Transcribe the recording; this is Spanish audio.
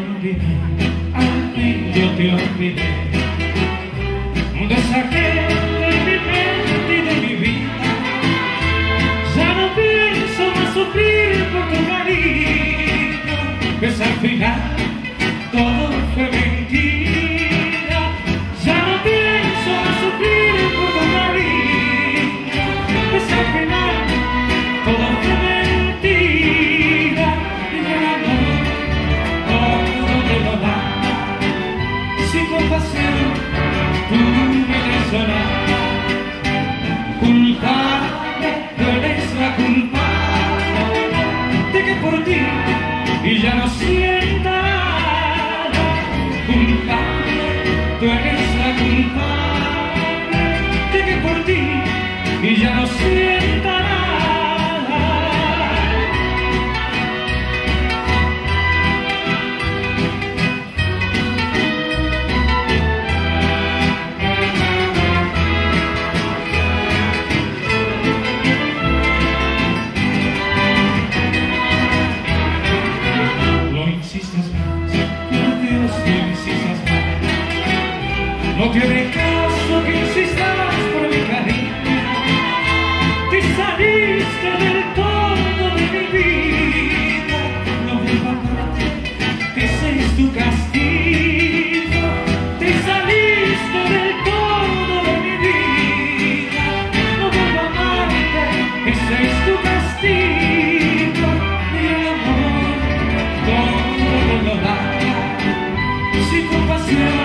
olvidé, al fin yo te olvidé. Desajé de mi mente y de mi vida. Ya no pienso más sufrir por tu cariño, pues al final todo fue mentira. Ya no pienso más sufrir por tu cariño, pues al final todo fue mentira. Y el amor todo te lo da sin compasión. Tú me desolas, culpable, tú eres la culpable de que por ti y ya no sienta nada. Culpable, tú eres la culpable de que por ti y ya no sienta nada. No tiene caso que insistas por mi cariño. Te saliste del todo de mi vida. No vuelvo a amarte, ese es tu castigo. Te saliste del todo de mi vida. No vuelvo a amarte, ese es tu castigo. Y el amor todo lo da sin compasión.